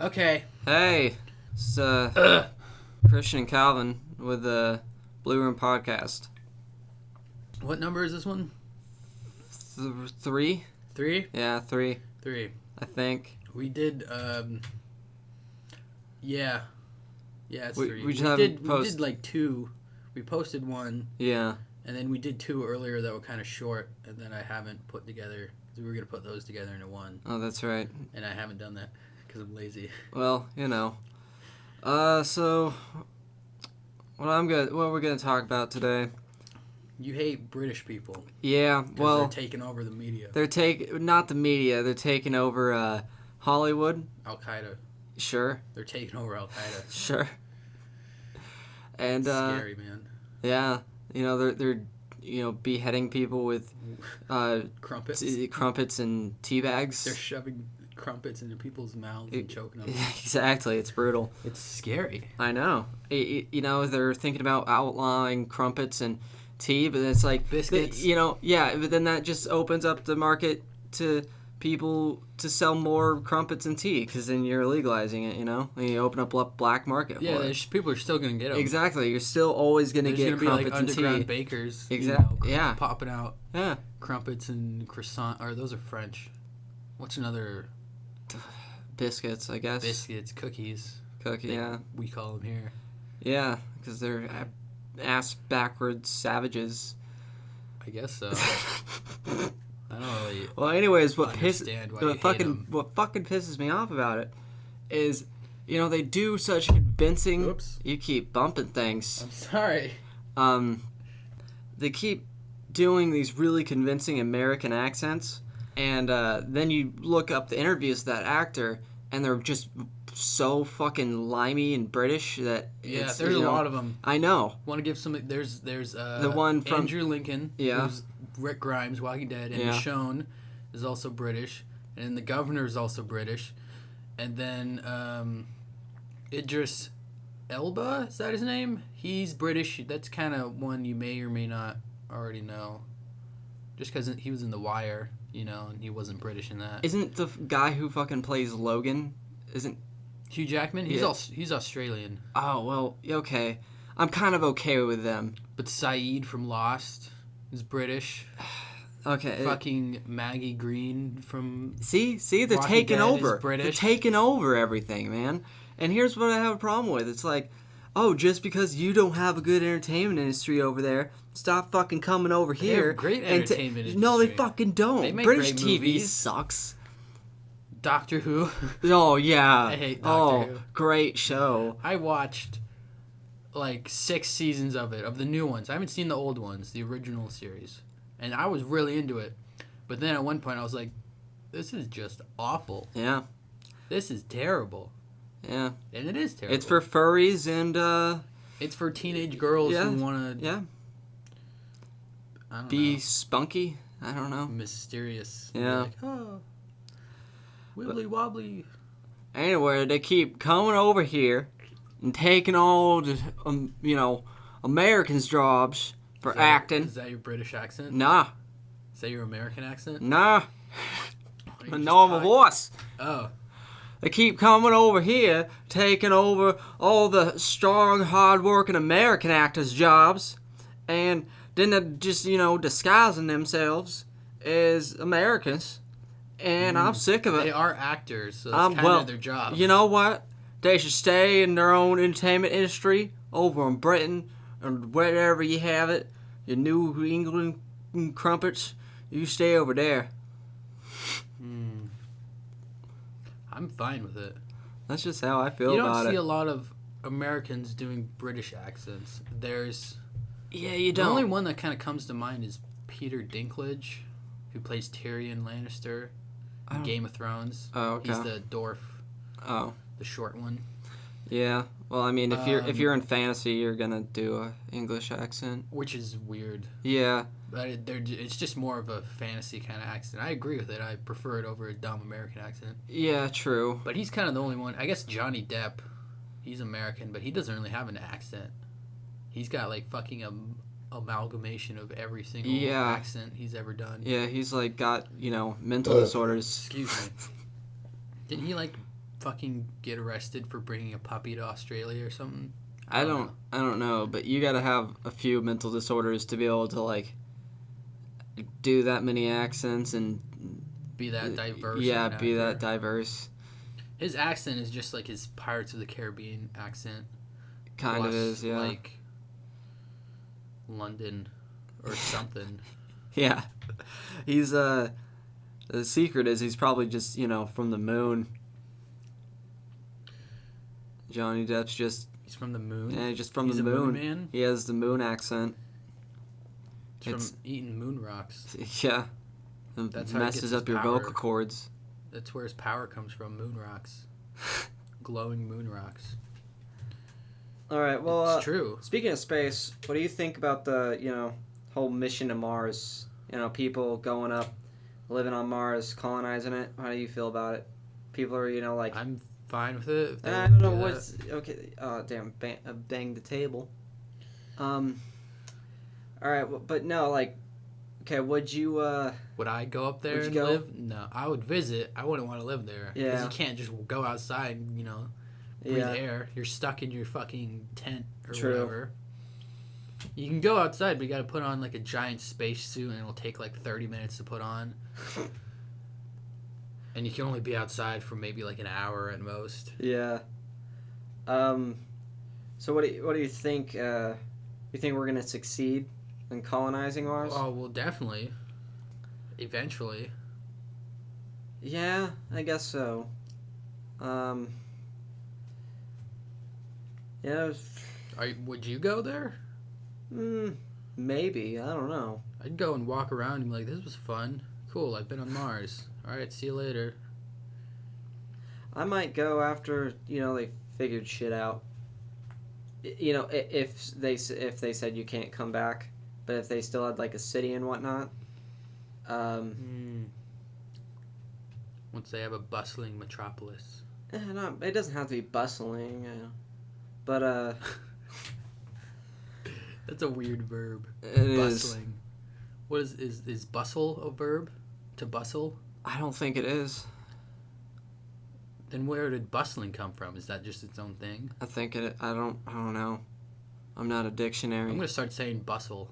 Okay. Hey, it's Christian and Calvin with the Blue Room Podcast. What number is this one? 3? 3? Yeah, 3. 3. I think. We did, yeah. Yeah, it's 3. We did like 2. We posted 1. Yeah. And then we did 2 earlier that were kind of short, and then I haven't put together, because we were going to put those together into 1. Oh, that's right. And I haven't done that, because I'm lazy. Well, you know. So, what we're gonna talk about today. You hate British people. Yeah, well, they're taking over the media. Not the media, they're taking over, Hollywood. Al-Qaeda. Sure. They're taking over Al-Qaeda. Sure. And, scary, man. Yeah. You know, they're beheading people with crumpets and tea bags. They're shoving crumpets into people's mouths and choking them. Exactly, it's brutal. It's scary. I know. They're thinking about outlawing crumpets and tea, but it's like biscuits. But then that just opens up the market to people to sell more crumpets and tea, because then you're legalizing it, and you open up a black market for it. People are still going to get them. Exactly. You're still always going to get crumpets and tea. There's going to be like underground bakers. Exactly. Yeah. Popping out. Yeah. Crumpets and croissant. Or those are French. What's another? Biscuits, I guess. Biscuits, cookies. Yeah. We call them here. Yeah, because they're ass backwards savages. I guess so. I don't really. Well, anyways, what fucking pisses me off about it is, they do such convincing. Oops. You keep bumping things. I'm sorry. They keep doing these really convincing American accents, and then you look up the interviews of that actor, and they're just so fucking limey and British that there's a lot of them. I know. Want to give some? There's the one from Andrew Lincoln. Yeah. Who's Rick Grimes, Walking Dead, and Michonne is also British, and the governor is also British, and then Idris Elba, is that his name? He's British. That's kind of one you may or may not already know, just because he was in The Wire, and he wasn't British in that. Isn't the guy who fucking plays Logan? Isn't Hugh Jackman? He's Australian. Oh well, okay. I'm kind of okay with them. But Saeed from Lost is British. Okay. Fucking Maggie Green from See, they're Walking taking Dead over. is British. They're taking over everything, man. And here's what I have a problem with. It's like, just because you don't have a good entertainment industry over there, stop fucking coming over here. They have great entertainment industry. No, they fucking don't. They make British great TV movies. sucks. Doctor Who. Oh yeah. I hate Doctor Who. Great show. I watched like 6 seasons of it, of the new ones. I haven't seen the old ones, the original series. And I was really into it. But then at one point I was like, this is just awful. Yeah. This is terrible. Yeah. And it is terrible. It's for furries and it's for teenage girls who want to be spunky. I don't know. Mysterious. Yeah. Like, oh. Wibbly wobbly. Anyway, they keep coming over here and taking all the, Americans' jobs for acting. Is that your British accent? Nah. Is that your American accent? Nah. No, I'm a horse. Oh. They keep coming over here, taking over all the strong, hard-working American actors' jobs, and then they're just, disguising themselves as Americans. And I'm sick of it. They are actors, so that's kind of their job. You know what? They should stay in their own entertainment industry over in Britain or wherever you have it. Your New England crumpets, you stay over there. I'm fine with it. That's just how I feel about it. You don't see a lot of Americans doing British accents. You don't. The only one that kind of comes to mind is Peter Dinklage, who plays Tyrion Lannister in Game of Thrones. Oh, okay. He's the dwarf. Oh. The short one. Yeah. Well, I mean, if you're in fantasy, you're gonna do a English accent, which is weird. Yeah. But it's just more of a fantasy kind of accent. I agree with it. I prefer it over a dumb American accent. Yeah, true. But he's kind of the only one. I guess Johnny Depp, he's American, but he doesn't really have an accent. He's got like fucking amalgamation of every single accent he's ever done. Yeah, he's like got mental disorders. Excuse me. Didn't he like fucking get arrested for bringing a puppy to Australia or something? I don't know, but you gotta have a few mental disorders to be able to like do that many accents and be that diverse. Yeah, be that diverse. His accent is just like his Pirates of the Caribbean accent. Kind of is, yeah. Like London or something. Yeah. He's the secret is he's probably just, from the moon. Johnny Depp's just... He's from the moon? Yeah, just from he's the moon. Moon man? He has the moon accent. It's from eating moon rocks. Yeah. It messes up your vocal cords. That's where his power comes from, moon rocks. Glowing moon rocks. All right, well... It's true. Speaking of space, what do you think about the, whole mission to Mars? People going up, living on Mars, colonizing it. How do you feel about it? People are, like... I'm fine with it. If I don't know what's... Okay, damn, bang the table. All right, but no, like... Okay, would you, Would I go up there and live? No, I would visit. I wouldn't want to live there. Yeah. Because you can't just go outside and, breathe air. You're stuck in your fucking tent or whatever. You can go outside, but you got to put on like a giant space suit, and it'll take like 30 minutes to put on. And you can only be outside for maybe like an hour at most. Yeah. So what do you think? You think we're gonna succeed in colonizing Mars? Oh well, definitely. Eventually. Yeah, I guess so. Yeah. Would you go there? Maybe. I don't know. I'd go and walk around and be like, this was fun. Cool, I've been on Mars. Alright, see you later. I might go after, they figured shit out. If they said you can't come back, but if they still had, like, a city and whatnot. Once they have a bustling metropolis. No, it doesn't have to be bustling, but, That's a weird verb. It bustling. Is. What is bustle a verb? To bustle? I don't think it is. Then where did bustling come from? Is that just its own thing? I think it. I don't know. I'm not a dictionary. I'm gonna start saying bustle.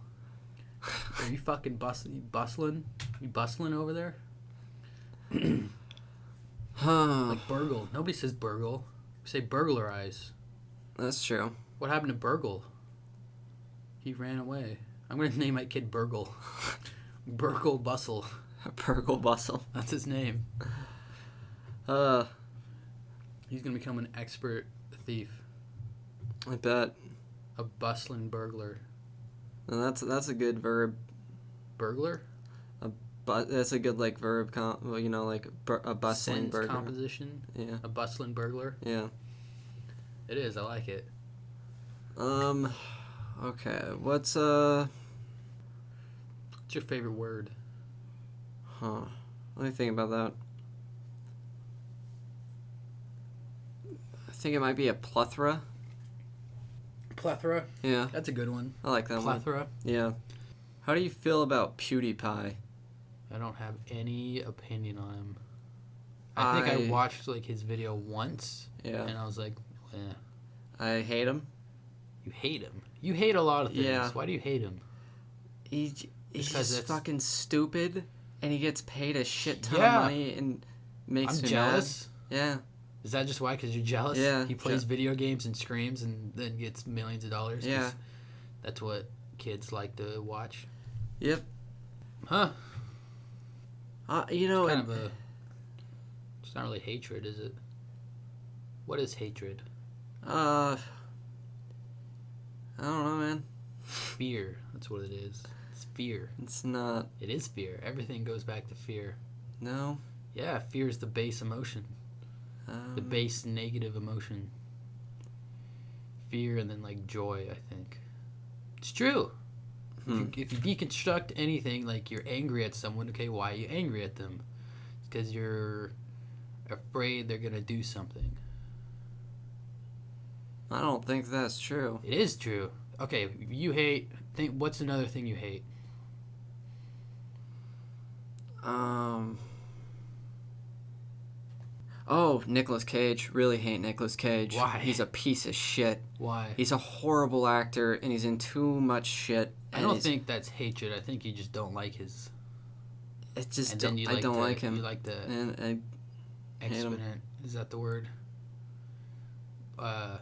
Are you fucking bustling? You bustling over there? Like burgle. Nobody says burgle. We say burglarize. That's true. What happened to Burgle? He ran away. I'm gonna name my kid Burgle. Burgle Bustle. Burgle Bustle. That's his name. He's gonna become an expert thief. I bet. A bustling burglar. And that's a good verb. Burglar? But that's a good like verb. Like a bustling burglar. Composition. Yeah. A bustling burglar. Yeah. It is. I like it. Okay. What's your favorite word? Huh. Let me think about that. I think it might be a plethora. Plethora? Yeah. That's a good one. I like that one. Plethora? Yeah. How do you feel about PewDiePie? I don't have any opinion on him. I think I watched like his video once. Yeah. And I was like, eh. I hate him. You hate him? You hate a lot of things. Yeah. Why do you hate him? He's just fucking stupid, and he gets paid a shit ton Yeah. of money and makes I'm me jealous. mad. Yeah. Is that just why? Because you're jealous? Yeah. He plays video games and screams and then gets millions of dollars? Yeah. That's what kids like to watch. Yep. Huh. You know... It's kind of a... It's not really hatred, is it? What is hatred? I don't know, man. Fear. That's what it is. It's fear. It's not. It is fear. Everything goes back to fear. No. Yeah, fear is the base emotion. The base negative emotion. Fear and then like joy, I think. It's true. If you deconstruct anything, like you're angry at someone, okay, why are you angry at them? It's because you're afraid they're going to do something. I don't think that's true. It is true. Okay, you hate... what's another thing you hate? Oh, Nicolas Cage. Really hate Nicolas Cage. Why? He's a piece of shit. Why? He's a horrible actor, and he's in too much shit. I don't think that's hatred. I think you just don't like his... It just I don't like him. You like the... And I hate him. Exponent. Is that the word? Not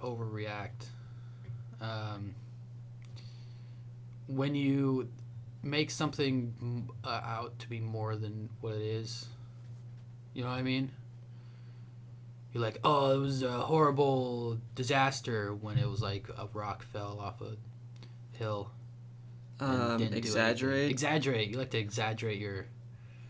overreact. When you make something out to be more than what it is, you know what I mean? You're like, oh, it was a horrible disaster when it was like a rock fell off a hill. Exaggerate? Exaggerate. You like to exaggerate your...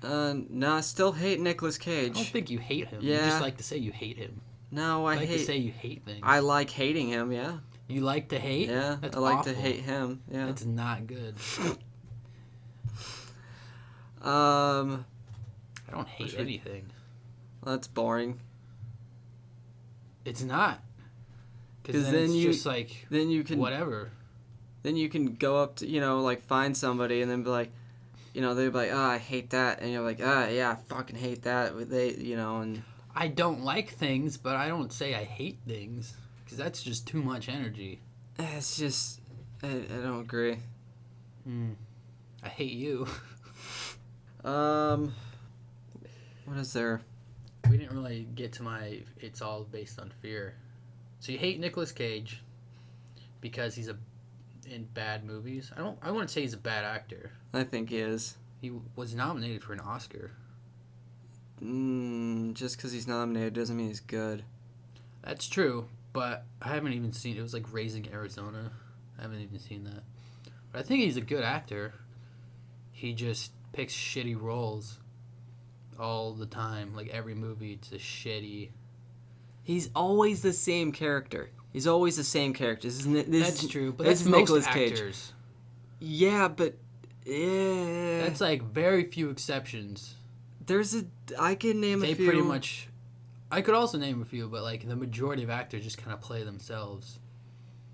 No, I still hate Nicolas Cage. I don't think you hate him. Yeah. You just like to say you hate him. No, I You like hate... to say you hate things. I like hating him, yeah. You like to hate? Yeah, That's I like awful. to hate him, yeah. That's not good. Um, I don't hate anything. that's boring. It's not. 'Cause Because then it's you- just like Then you can... whatever. Then you can go up to, like, find somebody and then be like, they'll be like, oh, I hate that. And you're like, yeah, I fucking hate that. And... I don't like things, but I don't say I hate things. Because that's just too much energy. It's just... I don't agree. I hate you. What is there? We didn't really get to my it's all based on fear. So you hate Nicolas Cage because he's in bad movies. I wouldn't say he's a bad actor. I think he is. He was nominated for an Oscar. Just because he's nominated doesn't mean he's good. That's true, but I haven't even seen it. Was like Raising Arizona. I haven't even seen that. But I think he's a good actor. He just picks shitty roles all the time. Like every movie, it's a shitty... He's always the same character. He's always the same character. That's true, but this that's is most Nicolas actors. Cage. Yeah, but... Yeah. That's like very few exceptions. I can name a few. They pretty much... I could also name a few, but like the majority of actors just kind of play themselves.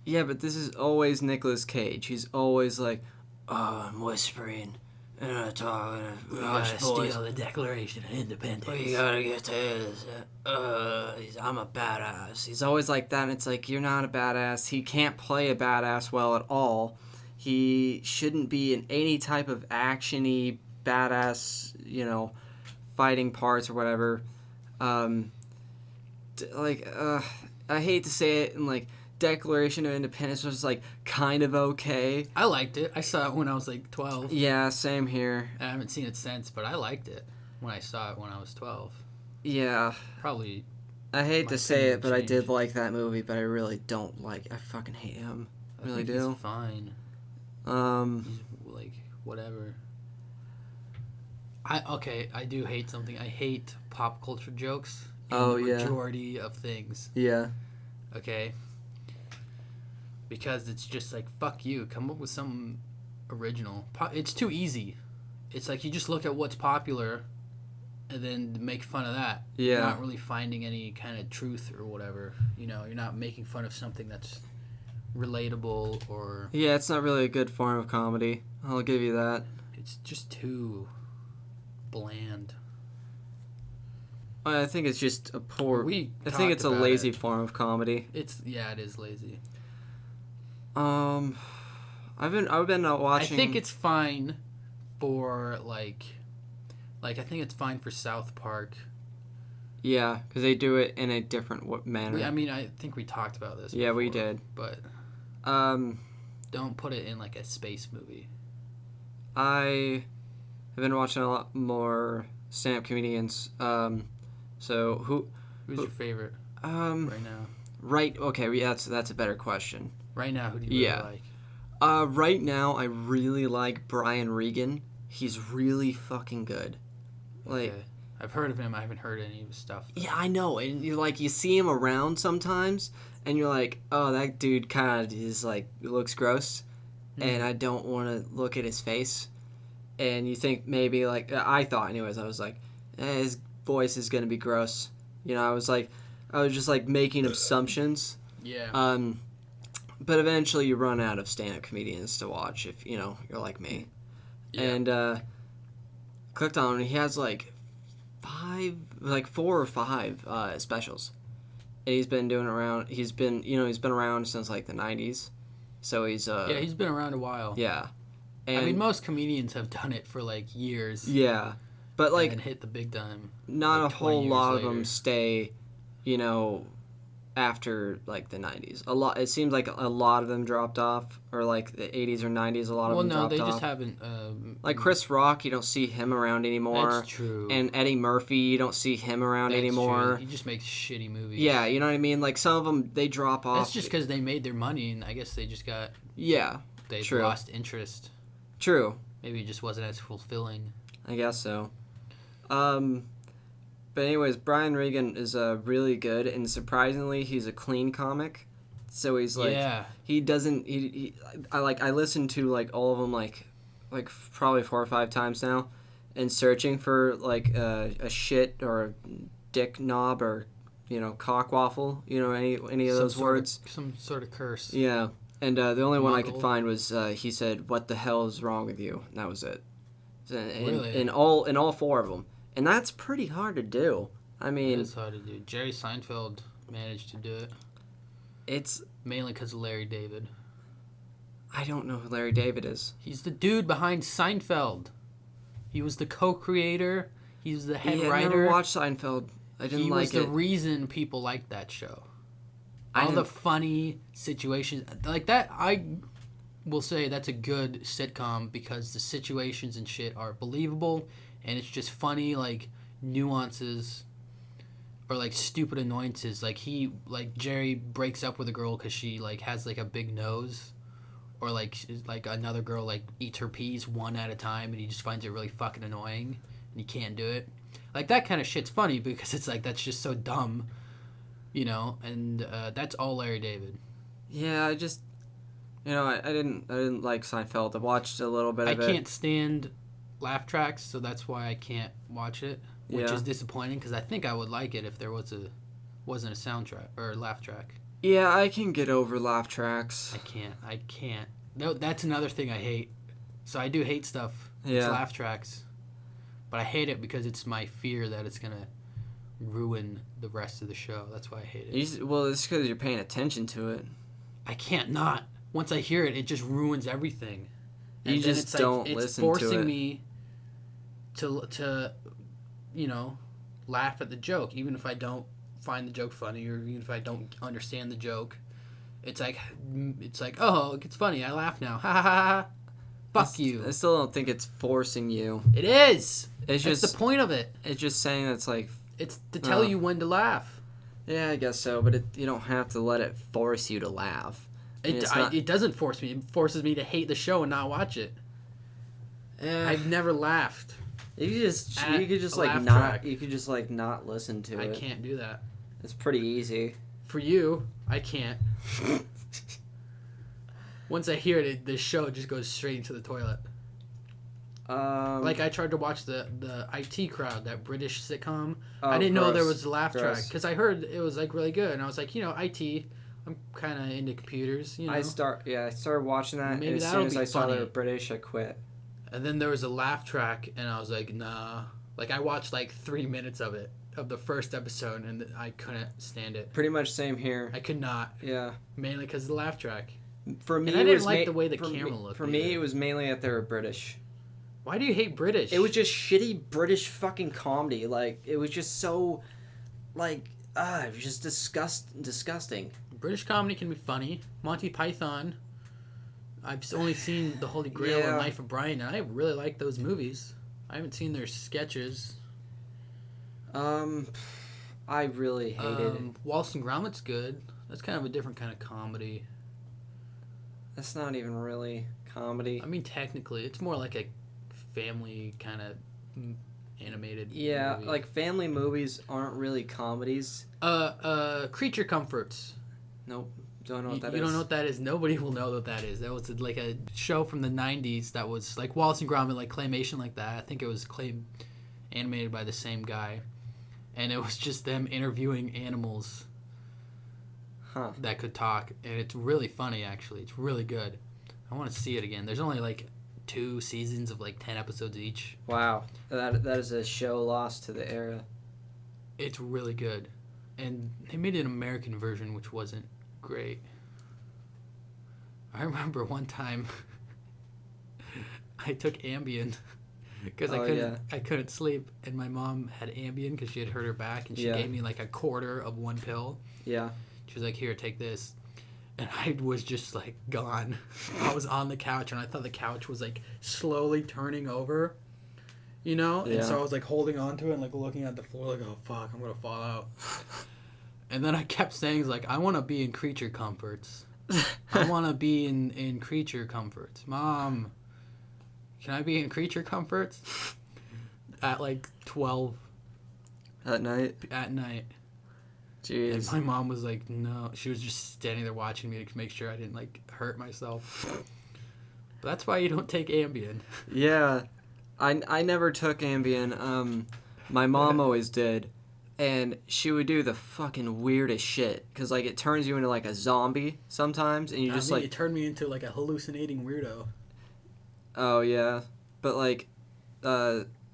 Yeah, but this is always Nicolas Cage. He's always like, oh, I'm whispering. And I'm talking. We gotta steal the Declaration of Independence. We gotta get to this. I'm a badass. He's always like that, and it's like, you're not a badass. He can't play a badass well at all. He shouldn't be in any type of action-y, badass, fighting parts or whatever. I hate to say it, and like, Declaration of Independence was like kind of okay. I liked it. I saw it when I was like 12. Yeah, same here. I haven't seen it since, but I liked it when I saw it when I was 12. Yeah. Probably. I hate to say it, but I changed. did like that movie, but I really don't like... I fucking hate him. I Really think do. He's fine. He's like whatever. I do hate something. I hate pop culture jokes. In the majority of things. Yeah. Okay. Because it's just like, fuck you. Come up with something original. It's too easy. It's like you just look at what's popular and then make fun of that. Yeah. You're not really finding any kind of truth or whatever. You're not making fun of something that's relatable or... Yeah, it's not really a good form of comedy. I'll give you that. It's just too bland. I think it's just a poor... I think it's a talked about lazy it. form of comedy. It is lazy. I've been watching... I think it's fine for I think it's fine for South Park. Yeah, because they do it in a different manner. I think we talked about this. Yeah, before, we did. But don't put it in like a space movie. I have been watching a lot more stand-up comedians. So who's your favorite right now? Right. Okay. Yeah, that's a better question. Right now, who do you really like? Right now, I really like Brian Regan. He's really fucking good. Okay. I've heard of him. I haven't heard any of his stuff. Though. Yeah, I know. And you see him around sometimes, and you're like, oh, that dude kind of is like looks gross, and I don't want to look at his face. And you think maybe I thought anyways. I was like, his voice is gonna be gross. I was just making assumptions. Yeah. But eventually you run out of stand-up comedians to watch if, you're like me. Yeah. And clicked on him, and he has, 4 or 5 specials. And he's been doing around. He's been around since like the 90s. So he's yeah, he's been around a while. Yeah. And, I mean, most comedians have done it for like years. Yeah. But like and hit the big time. Not like, a whole lot later. of them stay, after like the 90s. It seems like a lot of them dropped off, or like the 80s or 90s a lot of them dropped off. Well, no, they just haven't like Chris Rock, you don't see him around anymore. That's true. And Eddie Murphy, you don't see him around anymore. True. He just makes shitty movies. Yeah, you know what I mean? Like some of them they drop off. That's just cuz they made their money, and I guess they just got they true. lost interest. True. Maybe it just wasn't as fulfilling. I guess so. But anyways, Brian Regan is really good, and surprisingly, he's a clean comic. So he's like, he doesn't. I listened to like all of them like probably 4 or 5 times now, and searching for like a shit or a dick knob or cock waffle, any of those words. Some sort of curse. Yeah, and the only one I could find was he said, "What the hell is wrong with you?" And that was it. Really? In all 4 of them. And that's pretty hard to do. I mean... It's hard to do. Jerry Seinfeld managed to do it. It's... Mainly because of Larry David. I don't know who Larry David is. He's the dude behind Seinfeld. He was the co-creator. He's the head writer. I never watched Seinfeld. I didn't like it. He was the reason people liked that show. All the funny situations... Like that, I will say that's a good sitcom because the situations and shit are believable. And it's just funny, like, nuances or, like, stupid annoyances. Like, Jerry breaks up with a girl because she, like, has, like, a big nose. Or, like another girl, like, eats her peas one at a time and he just finds it really fucking annoying. And he can't do it. Like, that kind of shit's funny because it's, like, that's just so dumb. And that's all Larry David. Yeah, I just... I didn't like Seinfeld. I watched a little bit of it. I can't stand... laugh tracks, so that's why I can't watch it, which is disappointing because I think I would like it if there wasn't a soundtrack or laugh track. Yeah, I can get over laugh tracks. I can't. No, that's another thing I hate. So I do hate stuff. Yeah. It's laugh tracks, but I hate it because it's my fear that it's gonna ruin the rest of the show. That's why I hate it. Well, it's because you're paying attention to it. I can't not. Once I hear it, it just ruins everything. You just don't listen to it. It's forcing me to laugh at the joke, even if I don't find the joke funny or even if I don't understand the joke. It's like, oh, it's funny. I laugh now. Ha ha ha. Fuck you. I still don't think it's forcing you. It is. That's the point of it. It's just saying it's like... It's to tell you when to laugh. Yeah, I guess so, but you don't have to let it force you to laugh. It doesn't force me. It forces me to hate the show and not watch it. Yeah. I've never laughed. You could just not listen to it. I can't do that. It's pretty easy. For you, I can't. Once I hear it, the show just goes straight into the toilet. Like I tried to watch the IT Crowd, that British sitcom. I didn't know there was a laugh track because I heard it was like really good, and I was like, IT. I'm kind of into computers. I started watching that, and as soon as I saw they were British, I quit. And then there was a laugh track, and I was like, nah. Like, I watched, 3 minutes of it, of the first episode, and I couldn't stand it. Pretty much same here. I could not. Yeah. Mainly because of the laugh track. For me, and I didn't like the way the camera looked. For me, it was mainly that they were British. Why do you hate British? It was just shitty British fucking comedy. It was just so, it was just disgusting. British comedy can be funny. Monty Python... I've only seen The Holy Grail and Life of Brian, and I really like those movies. I haven't seen their sketches. I really hated it. Wallace and Gromit's good. That's kind of a different kind of comedy. That's not even really comedy. I mean, technically, it's more like a family kind of animated movie. Like family movies aren't really comedies. Creature Comforts. Nope. Don't know what that is. You don't know what that is? Nobody will know what that is. That was like a show from the 90s that was like Wallace and Gromit, like claymation like that. I think it was animated by the same guy. And it was just them interviewing animals that could talk. And it's really funny, actually. It's really good. I want to see it again. There's only like 2 seasons of like 10 episodes each. Wow, that is a show lost to the era. It's really good, and they made an American version which wasn't great. I remember one time I took Ambien because I couldn't sleep, and my mom had Ambien because she had hurt her back, and she gave me like a quarter of one pill. Yeah. She was like, "Here, take this," and I was just like gone. I was on the couch, and I thought the couch was like slowly turning over, you know. Yeah. And so I was like holding on to it and like looking at the floor, like, "Oh fuck, I'm gonna fall out." And then I kept saying like, "I want to be in creature comforts. I want to be in creature comforts, Mom. Can I be in creature comforts?" At like 12 at night. Jeez. And my mom was like, no. She was just standing there watching me to make sure I didn't like hurt myself. But that's why you don't take Ambien. Yeah, I never took Ambien. My mom always did, and she would do the fucking weirdest shit because like it turns you into like a zombie sometimes, and you just like it turned me into like a hallucinating weirdo. Oh yeah, but like,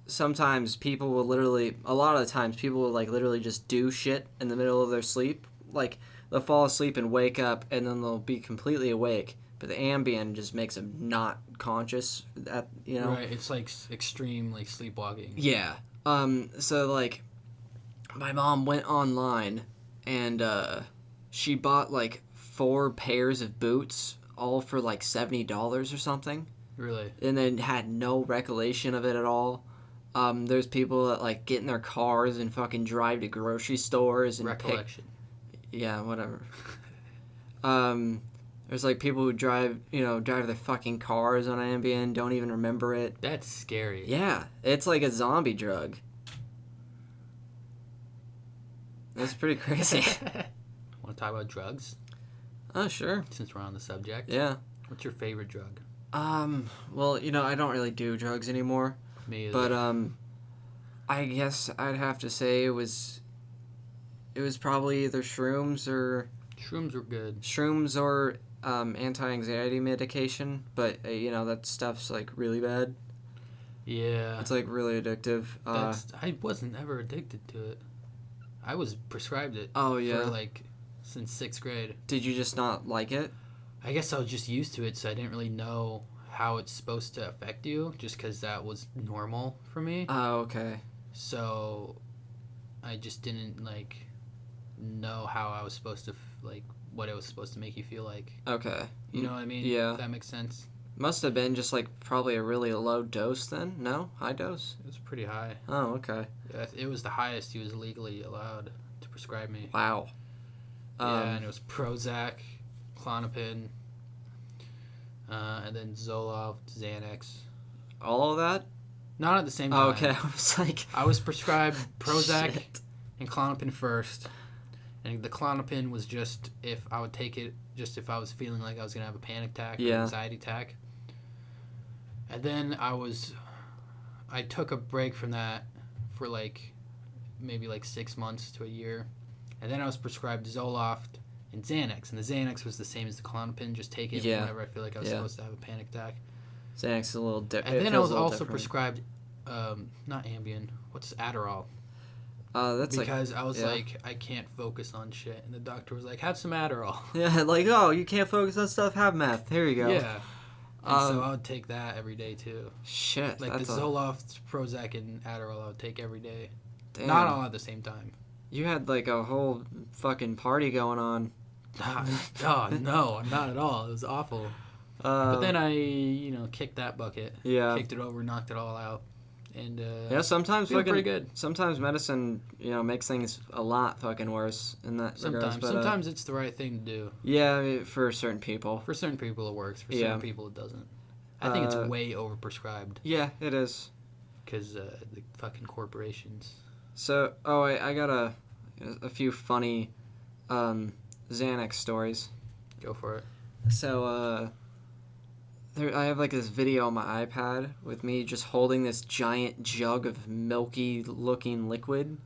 sometimes people will literally, a lot of the times people will like literally just do shit in the middle of their sleep. Like they'll fall asleep and wake up, and then they'll be completely awake. But the Ambien just makes them not conscious. Right. It's like extreme like sleepwalking. Yeah. So like, my mom went online, and she bought like 4 pairs of boots, all for like $70 or something. Really? And then had no recollection of it at all. There's people that like get in their cars and fucking drive to grocery stores and recollection. Yeah, whatever. There's like people who drive their fucking cars on Ambien, don't even remember it. That's scary. Yeah, it's like a zombie drug. That's pretty crazy. Want to talk about drugs? Oh, sure. Since we're on the subject. Yeah. What's your favorite drug? Well, I don't really do drugs anymore. Me either. But, I guess I'd have to say it was probably either shrooms or... Shrooms were good. Shrooms or, anti-anxiety medication, but, that stuff's, like, really bad. Yeah. It's, like, really addictive. I wasn't ever addicted to it. I was prescribed it. Oh, yeah? For, like, since 6th grade. Did you just not like it? I guess I was just used to it, so I didn't really know how it's supposed to affect you, just because that was normal for me. Oh, okay. So, I just didn't, like, know how I was supposed to, like, what it was supposed to make you feel like. Okay. You know what I mean? Yeah. If that makes sense. Must have been just, like, probably a really low dose then? No? High dose? It was pretty high. Oh, okay. Yeah, it was the highest he was legally allowed to prescribe me. Wow. Yeah, and it was Prozac, Klonopin, and then Zoloft, Xanax. All of that? Not at the same time. Oh, okay. I was like... I was prescribed Prozac Shit. and Klonopin first. And the Klonopin was just if I would take it, just if I was feeling like I was going to have a panic attack or an anxiety attack. And then I took a break from that for like maybe like 6 months to a year. And then I was prescribed Zoloft and Xanax. And the Xanax was the same as the Klonopin. Just take it whenever I feel like I was supposed to have a panic attack. Xanax is a little different. And then I was also prescribed, not Ambien, what's Adderall? That's because I was like, I can't focus on shit. And the doctor was like, have some Adderall. Yeah, like, oh, you can't focus on stuff, have meth. Here you go. Yeah. And so I would take that every day, too. Shit. Like the Zoloft, Prozac, and Adderall I would take every day. Damn. Not all at the same time. You had, like, a whole fucking party going on. Oh, no, not at all. It was awful. But then I, kicked that bucket. Yeah. Kicked it over, knocked it all out. And, sometimes fucking pretty good. Sometimes medicine, makes things a lot fucking worse in that regards. But, sometimes it's the right thing to do. Yeah, for certain people. For certain people it works. For certain people it doesn't. I think it's way overprescribed. Yeah, it is. Because the fucking corporations. So, I got a few funny Xanax stories. Go for it. So, I have like this video on my iPad with me just holding this giant jug of milky looking liquid,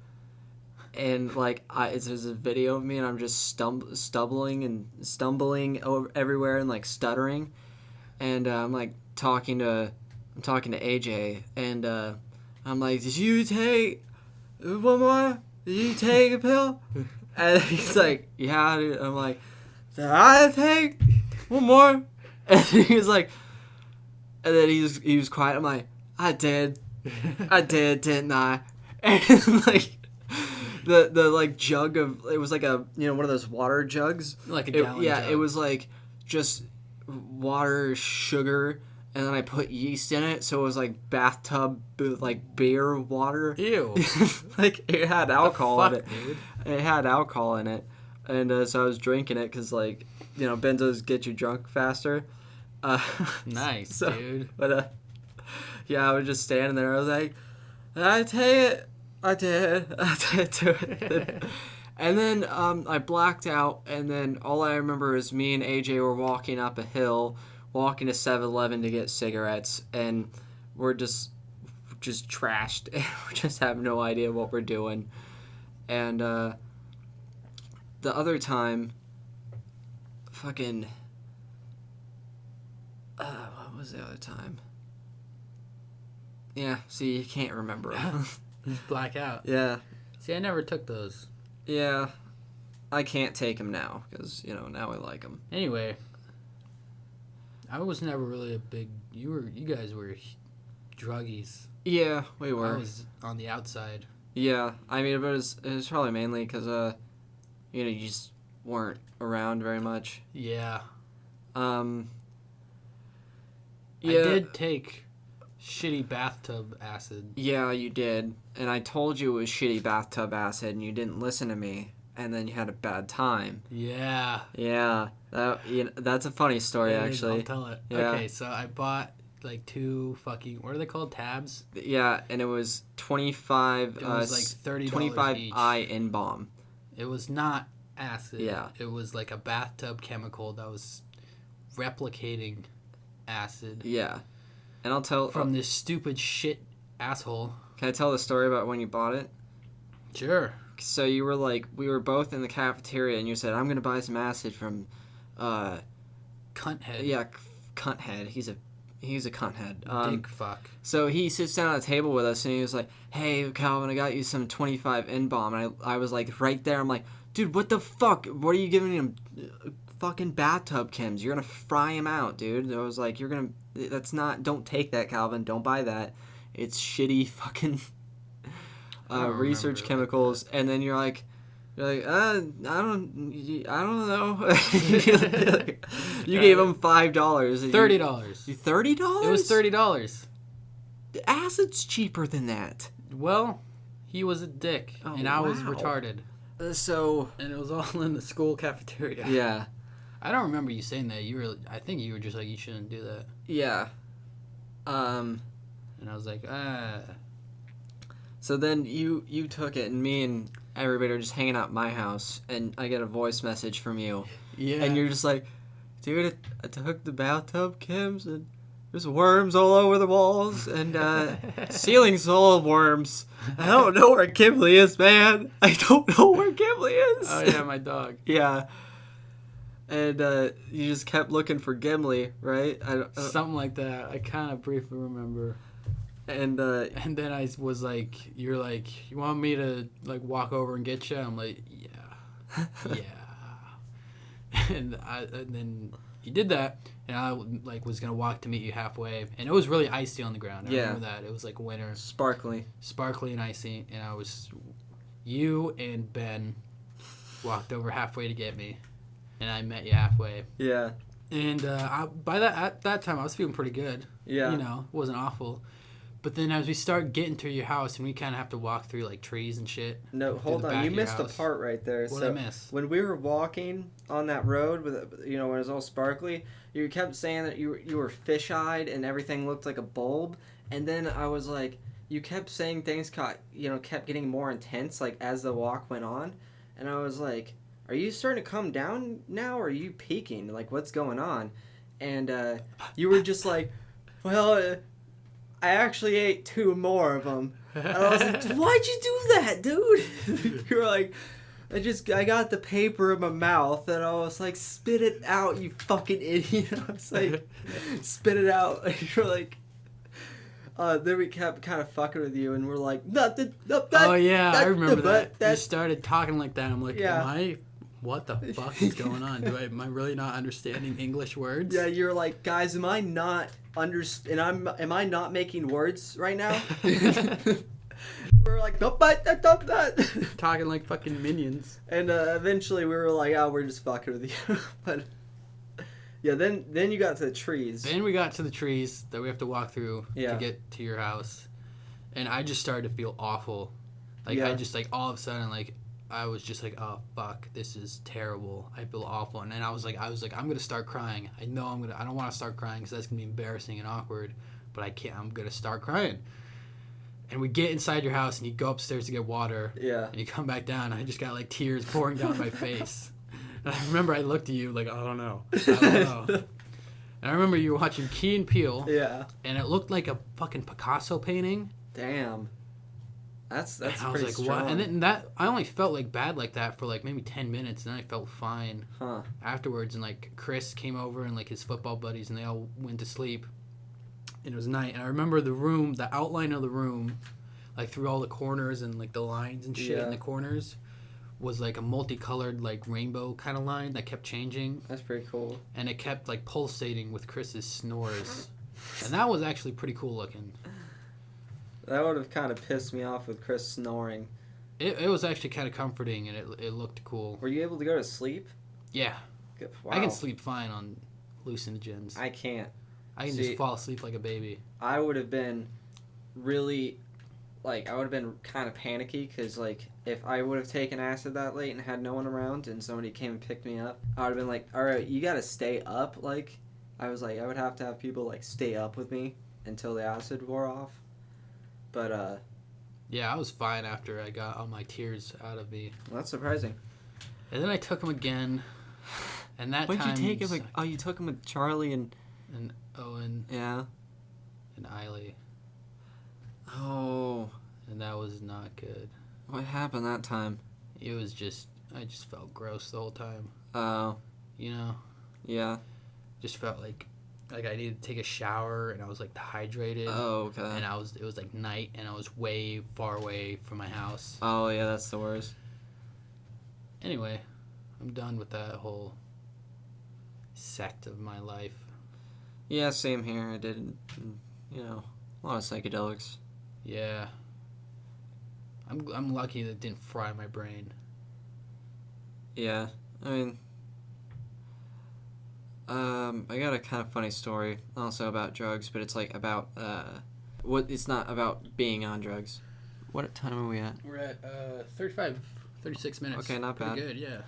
and like there's a video of me and I'm just stumbling over everywhere and like stuttering, and I'm like talking to AJ, and I'm like, did you take one more? Did you take a pill? And he's like, yeah, dude. I'm like, did I take one more? And he was like, and then he was quiet. I'm like, I did, didn't I? And like the like jug of, it was like a, you know, one of those water jugs, like a gallon jug. It was like just water, sugar, and then I put yeast in it, so it was like bathtub like beer water. Ew. Like it had alcohol in it. Dude? It had alcohol in it, and so I was drinking it because, like, you know, benzos get you drunk faster. Nice, so, dude. But yeah, I was just standing there. I was like, I take it. I did do it. And then I blacked out, and then all I remember is me and AJ were walking up a hill, walking to 7-Eleven to get cigarettes, and we're just trashed. We just have no idea what we're doing. And the other time, fucking, what was the other time? Yeah, see, you can't remember. Just black out. Yeah. See, I never took those. Yeah. I can't take them now, because, you know, now I like them. Anyway, I was never really a big... You guys were druggies. Yeah, we were. I was on the outside. Yeah, I mean, but it was probably mainly because, you know, you just weren't around very much. Yeah. Yeah. I did take shitty bathtub acid. Yeah, you did. And I told you it was shitty bathtub acid, and you didn't listen to me, and then you had a bad time. Yeah. Yeah. That's a funny story, actually. I'll tell it. Yeah. Okay, so I bought like 2 fucking, what are they called? Tabs? Yeah, and it was 25. It was like $30 25 each. N-bomb. It was not acid. Yeah. It was like a bathtub chemical that was replicating acid. Yeah. And I'll tell... From this stupid shit asshole. Can I tell the story about when you bought it? Sure. So you were like, we were both in the cafeteria, and you said, I'm going to buy some acid from... Cunthead. Yeah, Cunthead. He's a cunthead. Dick fuck. So he sits down at the table with us, and he was like, hey, Calvin, I got you some 25 N-bomb. And I was like, right there, I'm like, dude, what the fuck? What are you giving him? Fucking bathtub chems. You're going to fry him out, dude. I was like, don't take that, Calvin. Don't buy that. It's shitty fucking research chemicals. And then you're like, I don't know. You gave him $5. $30. $30? It was $30. The acid's cheaper than that. Well, he was a dick, and I was retarded. And it was all in the school cafeteria. Yeah. I don't remember you saying that. I think you were just like, you shouldn't do that. Yeah. And I was like, So then you took it, and me and everybody are just hanging out at my house, and I get a voice message from you. Yeah. And you're just like, dude, I took the bathtub chems, and there's worms all over the walls, and ceiling's full of worms. I don't know where Gimli is, man. I don't know where Gimli is. Oh, yeah, my dog. Yeah. And you just kept looking for Gimli, right? Something like that. I kind of briefly remember. And then I was like, you're like, you want me to like walk over and get you? I'm like, yeah. And then you did that, and I like was gonna walk to meet you halfway, and it was really icy on the ground. I remember that. It was like winter, sparkly and icy, and you and Ben walked over halfway to get me, and I met you halfway. Yeah. And at that time I was feeling pretty good. Yeah. You know, it wasn't awful. But then as we start getting to your house, and we kind of have to walk through like trees and shit. No, hold on. You missed a part right there. What did I miss? When we were walking on that road with, when it was all sparkly, you kept saying that you were fish-eyed and everything looked like a bulb. And then I was like, you kept saying things kept getting more intense like as the walk went on. And I was like, are you starting to come down now, or are you peaking? Like, what's going on? And you were just like, well... I actually ate 2 more of them. And I was like, why'd you do that, dude? You were like, I got the paper in my mouth and I was like, spit it out, you fucking idiot. I was like, spit it out. And you're like, then we kept kind of fucking with you and we're like, oh yeah, I remember that. You started talking like that. I'm like, what the fuck is going on? Am I really not understanding English words? Yeah, you're like, guys, am I not am I not making words right now? We're like, nope, talking like fucking minions. And eventually we were like, oh, we're just fucking with you. But yeah, then you got to the trees. Then we got to the trees that we have to walk through to get to your house, and I just started to feel awful. Like I just like all of a sudden like I was just like, oh fuck, this is terrible. I feel awful, and then I was like, I'm gonna start crying. I know I don't want to start crying because that's gonna be embarrassing and awkward, but I can't. I'm gonna start crying. And we get inside your house, and you go upstairs to get water. Yeah. And you come back down, and I just got like tears pouring down my face. And I remember I looked at you like, I don't know. And I remember you were watching Key and Peele. Yeah. And it looked like a fucking Picasso painting. Damn. That's and I was pretty like, strong. what? And then I only felt like bad like that for like maybe 10 minutes, and then I felt fine afterwards. And like Chris came over and like his football buddies, and they all went to sleep. And it was night, and I remember the outline of the room, like through all the corners and like the lines and shit in the corners, was like a multicolored like rainbow kind of line that kept changing. That's pretty cool. And it kept like pulsating with Chris's snores, and that was actually pretty cool looking. That would have kind of pissed me off with Chris snoring. It was actually kind of comforting, and it looked cool. Were you able to go to sleep? Yeah. Wow. I can sleep fine on hallucinogens. I can't. I can just fall asleep like a baby. I would have been really, like, I would have been kind of panicky because, like, if I would have taken acid that late and had no one around and somebody came and picked me up, I would have been like, all right, you got to stay up. Like, I was like, I would have to have people, like, stay up with me until the acid wore off. But, yeah, I was fine after I got all my tears out of me. Well, that's surprising. And then I took them again, and that time... Why'd you take him? Like, oh, you took him with Charlie and Owen. Yeah. And Eiley. Oh. And that was not good. What happened that time? It was just... I just felt gross the whole time. Oh. You know? Yeah. Just felt like I needed to take a shower, and I was like dehydrated. Oh, okay. And it was like night, and I was way far away from my house. Oh, yeah, that's the worst. Anyway, I'm done with that whole sect of my life. Yeah, same here. I did, a lot of psychedelics. Yeah. I'm lucky that it didn't fry my brain. Yeah, I mean, I got a kind of funny story also about drugs, but it's like about, it's not about being on drugs. What time are we at? We're at 36 minutes. Okay, not bad. Pretty good, yeah.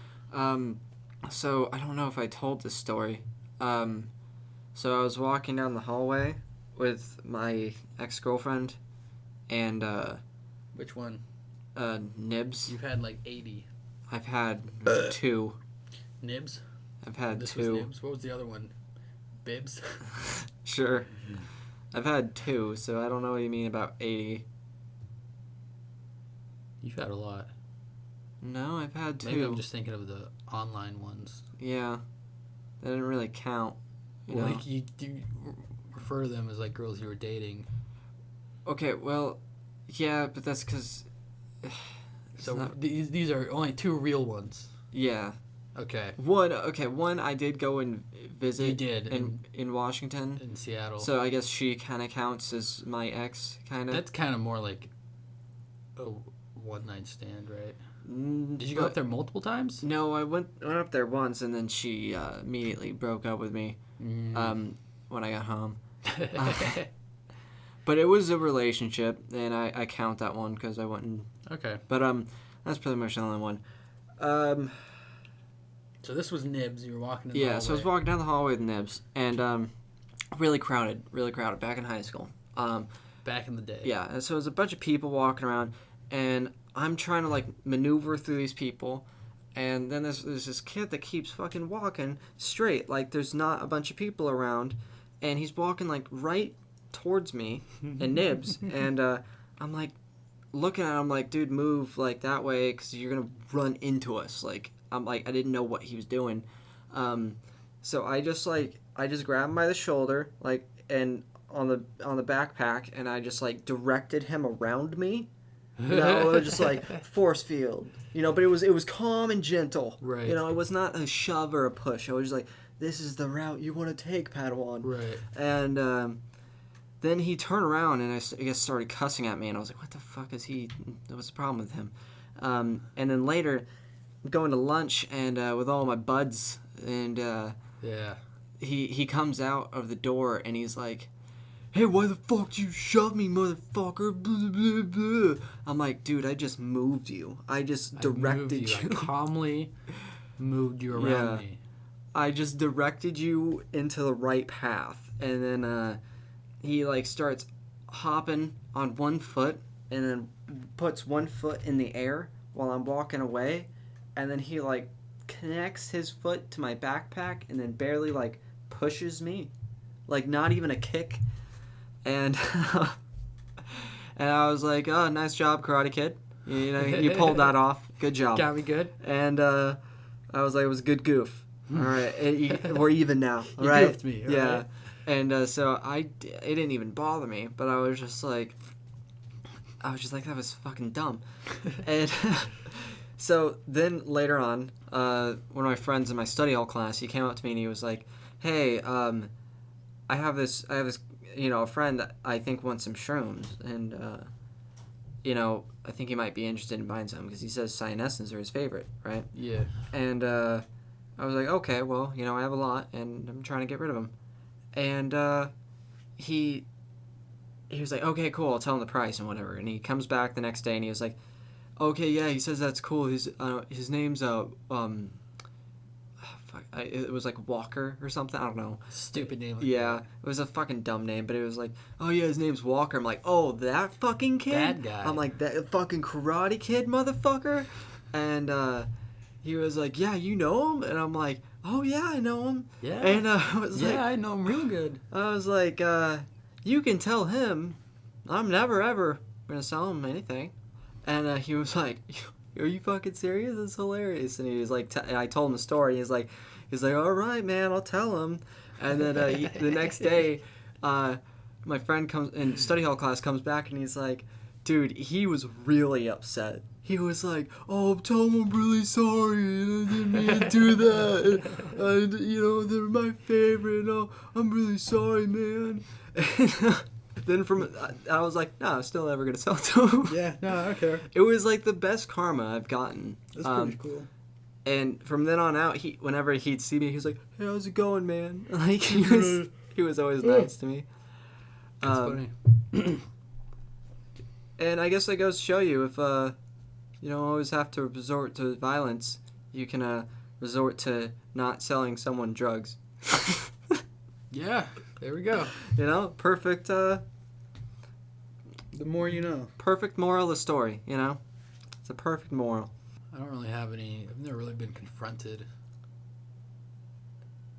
So I don't know if I told this story. So I was walking down the hallway with my ex-girlfriend and, Which one? Nibs. You've had like 80. I've had 2. Nibs? I've had this 2. Was Nibs. What was the other one? Bibs? Sure. I've had 2, so I don't know what you mean about 80. You've had a lot. No, I've had 2. Maybe I'm just thinking of the online ones. Yeah. That didn't really count. You know? Like, you refer to them as, like, girls you were dating. Okay, well, yeah, but that's because... So these are only 2 real ones. Yeah. Okay. One I did go and visit. You did. In Washington. In Seattle. So I guess she kind of counts as my ex, kind of. That's kind of more like a one-night stand, right? Did you go up there multiple times? No, I went up there once, and then she immediately broke up with me when I got home. But it was a relationship, and I count that one because I went and... Okay. But that's pretty much the only one. So this was Nibs. You were walking in the hallway. Yeah, so I was walking down the hallway with Nibs, and really crowded, back in high school. Back in the day. Yeah, and so there's a bunch of people walking around, and I'm trying to, like, maneuver through these people, and then there's this kid that keeps fucking walking straight, like there's not a bunch of people around, and he's walking, like, right towards me and Nibs, and I'm like, looking at him like, dude, move like that way because you're gonna run into us. Like, I'm like, I didn't know what he was doing. So I just grabbed him by the shoulder, like, and on the backpack, and I just like directed him around me. You know, it was just like force field. You know, but it was calm and gentle. Right. You know, it was not a shove or a push. I was just like, this is the route you want to take, Padawan. Right. And then he turned around and I guess started cussing at me, and I was like, what the fuck is he? What's the problem with him? And then later, going to lunch and with all my buds, and yeah, he comes out of the door and he's like, hey, why the fuck did you shove me, motherfucker? Blah, blah, blah. I'm like, dude, I just moved you. I just directed you. I calmly moved you around me. I just directed you into the right path. And then he, like, starts hopping on one foot and then puts one foot in the air while I'm walking away. And then he, like, connects his foot to my backpack and then barely, like, pushes me. Like, not even a kick. And and I was like, oh, nice job, Karate Kid. You know, you pulled that off. Good job. Got me good. And I was like, it was a good goof. All right, we're even now. You right? goofed me. Yeah. Right? And so it didn't even bother me, but I was just like, that was fucking dumb. And so then later on, one of my friends in my study hall class, he came up to me and he was like, hey, I have this, you know, a friend that I think wants some shrooms, and, you know, I think he might be interested in buying some, because he says cyanescents are his favorite, right? Yeah. And, I was like, okay, well, you know, I have a lot, and I'm trying to get rid of them. And, he was like, okay, cool, I'll tell him the price and whatever, and he comes back the next day, and he was like, okay, yeah, he says that's cool, his name's, it was like Walker or something. I don't know. Stupid name. Like yeah, that. It was a fucking dumb name, but it was like, oh yeah, his name's Walker. I'm like, oh, that fucking kid. That guy. I'm like, that fucking Karate Kid motherfucker. And he was like, yeah, you know him? And I'm like, oh yeah, I know him. Yeah. And I was like, I know him real good. I was like, you can tell him, I'm never ever gonna sell him anything. And he was like, are you fucking serious? That's hilarious. And he was like, and I told him the story. He's like, all right, man, I'll tell him. And then the next day, my friend comes in study hall class, comes back, and he's like, dude, he was really upset. He was like, oh, tell him I'm really sorry. I didn't mean to do that. And, you know, they're my favorite. Oh, I'm really sorry, man. And, then I was like, no, I'm still never going to sell it to him. Yeah, no, I don't care. It was like the best karma I've gotten. That's pretty cool. And from then on out, whenever he'd see me, he was like, hey, how's it going, man? Like, he was always nice to me. That's funny. And I guess that goes to show you, if you don't always have to resort to violence, you can resort to not selling someone drugs. Yeah, there we go. You know, perfect. The more you know. Perfect moral of the story, you know? It's a perfect moral. I don't really have any. I've never really been confronted.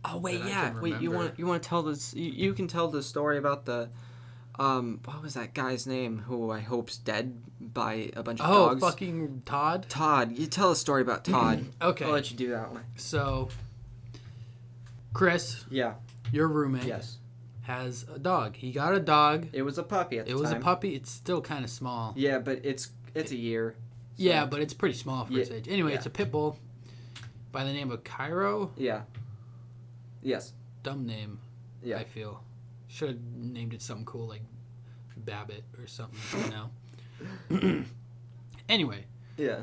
Oh wait, yeah. Wait, you want to tell this? You can tell the story about the, what was that guy's name who I hope's dead by a bunch of dogs? Oh, fucking Todd. Todd, you tell a story about Todd. Okay. I'll let you do that one. So, Chris. Yeah. Your roommate. Yes. Has a dog. He got a dog. It was a puppy at the time. It was a puppy. It's still kind of small. Yeah, but it's a year. So. Yeah, but it's pretty small for its age. Anyway, yeah. It's a pit bull by the name of Cairo. Yeah. Yes. Dumb name. Yeah. I feel. Should have named it something cool like Babbitt or something. You know. Anyway. Yeah.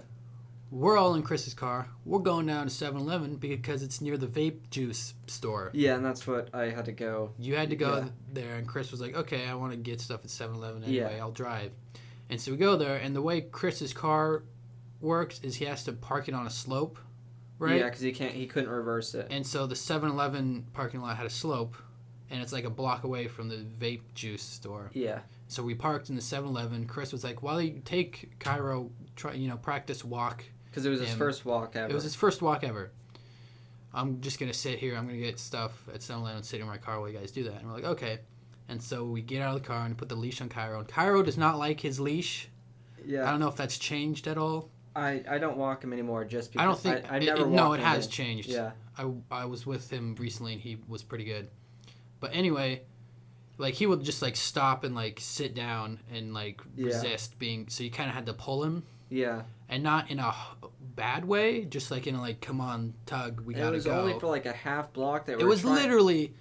We're all in Chris's car. We're going down to 7-Eleven because it's near the vape juice store. Yeah, and that's what I had to go. You had to go there, and Chris was like, okay, I want to get stuff at 7-Eleven anyway. I'll drive. And so we go there, and the way Chris's car works is he has to park it on a slope, right? Yeah, because he couldn't reverse it. And so the 7-Eleven parking lot had a slope, and it's like a block away from the vape juice store. Yeah. So we parked in the 7-Eleven. Chris was like, while you take Cairo, practice walk. Because it was his first walk ever. It was his first walk ever. I'm just going to sit here. I'm going to get stuff at 7-Eleven and sit in my car while you guys do that. And we're like, okay. And so we get out of the car and put the leash on Cairo. And Cairo does not like his leash. Yeah. I don't know if that's changed at all. I don't walk him anymore just because I don't think I never walked no, it him has in. changed. Yeah. I was with him recently and he was pretty good. But anyway, like he would just like stop and like sit down and like resist being, so you kind of had to pull him. Yeah. And not in a bad way, just like in a like, come on, Tug, we gotta go. It was only for like a half block. It was literally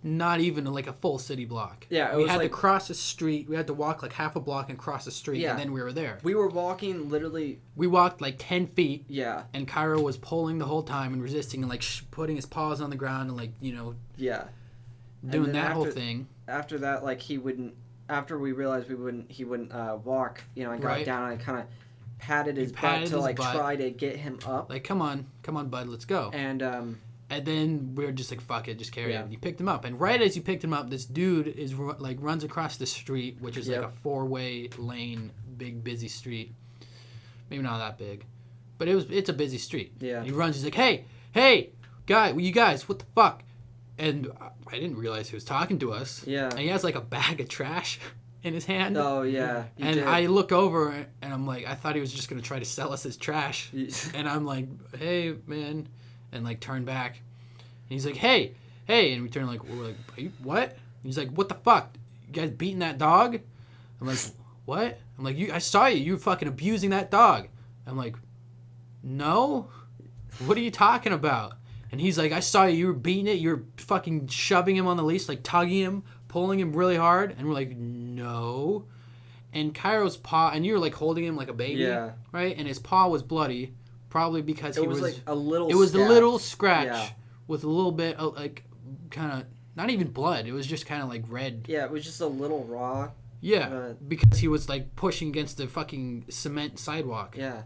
not even like a full city block. Yeah, we had to cross the street. We had to walk like half a block and cross the street, and then we were there. We were walking literally. We walked like 10 feet. Yeah. And Cairo was pulling the whole time and resisting and like putting his paws on the ground and like Yeah. Doing that whole thing. After that, like he wouldn't. After we realized he wouldn't walk. I got down and I kind of patted his butt to like try to get him up. Like, come on, bud, let's go. And then we were just like, fuck it, just carry him. You picked him up, and right as you picked him up, this dude is like runs across the street, which is like a 4-way lane, big busy street. Maybe not that big, but it's a busy street. Yeah. And he runs. He's like, hey, you guys, what the fuck? And I didn't realize he was talking to us. Yeah. And he has like a bag of trash in his hand. Oh yeah. And I look over and I'm like, I thought he was just gonna try to sell us his trash. And I'm like, hey man. And like turn back, and he's like, hey, and we turn we're like, what? And he's like, what the fuck? You guys beating that dog? I'm like, what? I'm like, I saw you fucking abusing that dog. I'm like, no, what are you talking about? And he's like, I saw you were beating it, you were fucking shoving him on the leash, like tugging him, pulling him really hard. And we're like, no. And Cairo's paw, and you were like holding him like a baby, right? And his paw was bloody. Probably because he was like a little. It was a little scratch with a little bit of like, kind of not even blood. It was just kind of like red. Yeah, it was just a little raw. Yeah, because he was like pushing against the fucking cement sidewalk. Yeah.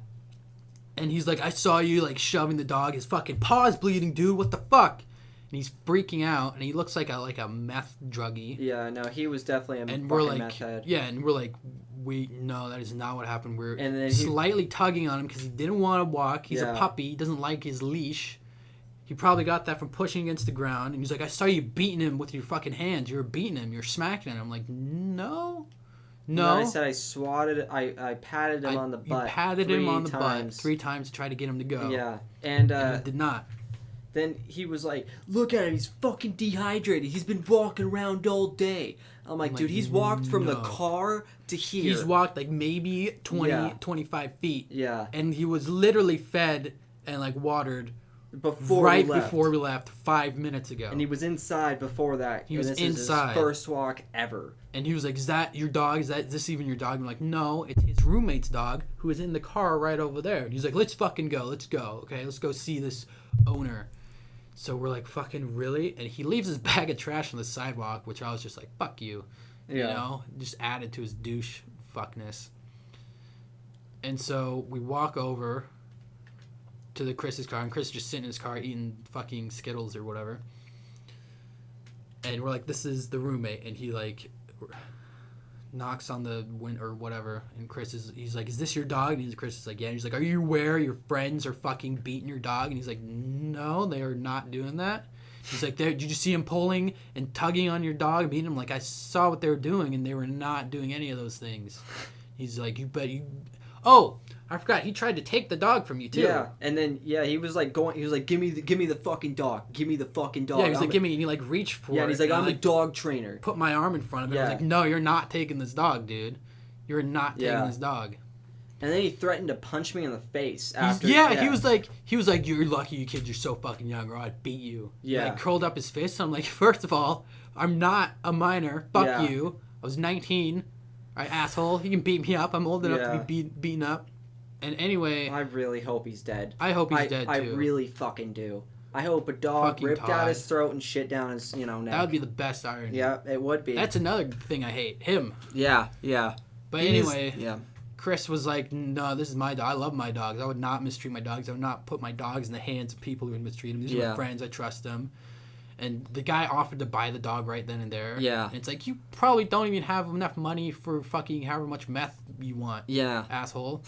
And he's like, I saw you like shoving the dog. His fucking paw's bleeding, dude. What the fuck? And he's freaking out, and he looks like a meth druggie. Yeah, no, he was definitely a meth head. Yeah, and we're like, no, that is not what happened. We're slightly tugging on him because he didn't want to walk. He's a puppy. He doesn't like his leash. He probably got that from pushing against the ground. And he's like, I saw you beating him with your fucking hands. You were beating him. You're smacking him. I'm like, no. And I said I swatted. I patted him on the butt. You patted him on the butt 3 times to try to get him to go. Yeah, and he did not. Then he was like, look at him, he's fucking dehydrated. He's been walking around all day. I'm like, dude, he's walked from the car to here. He's walked like maybe 25 feet. Yeah. And he was literally fed and like watered before we left 5 minutes ago. And he was inside before that. He was this inside. Is his first walk ever. And he was like, is that your dog? Is this even your dog? I'm like, no, it's his roommate's dog who is in the car right over there. And he's like, let's fucking go. Let's go. Okay, let's go see this owner. So we're like, fucking really? And he leaves his bag of trash on the sidewalk, which I was just like, fuck you. You know? Just added to his douche fuckness. And so we walk over to Chris's car, and Chris is just sitting in his car eating fucking Skittles or whatever. And we're like, this is the roommate. And he like knocks on the window or whatever. And he's like, is this your dog? And Chris is like, yeah. And he's like, are you aware your friends are fucking beating your dog? And he's like, no, they are not doing that. He's like, did you see him pulling and tugging on your dog and beating him? Like, I saw what they were doing, and they were not doing any of those things. He's like, oh, I forgot. He tried to take the dog from you too. Yeah, and then he was like he was like, give me the fucking dog. Give me the fucking dog. Yeah, he was like, give me, and he like reached for it. Yeah, and he's like, I'm a dog trainer. Put my arm in front of him. Yeah. I was like, no, you're not taking this dog, dude. You're not taking this dog. And then he threatened to punch me in the face after. He was like, you're lucky you kids are so fucking young, or I'd beat you. Yeah. He like curled up his fist. I'm like, first of all, I'm not a minor. Fuck you. I was 19. All right, asshole. You can beat me up. I'm old enough to be beaten up. And anyway, I really hope he's dead. I hope he's dead too. I really fucking do. I hope a dog fucking ripped out his throat and shit down his neck. That would be the best irony. Yeah, it would be. That's another thing I hate. Him. Yeah. But anyway, Chris was like, no, this is my dog. I love my dogs. I would not mistreat my dogs. I would not put my dogs in the hands of people who would mistreat them. These are my friends. I trust them. And the guy offered to buy the dog right then and there. Yeah. And it's like, you probably don't even have enough money for fucking however much meth you want. Yeah. Asshole.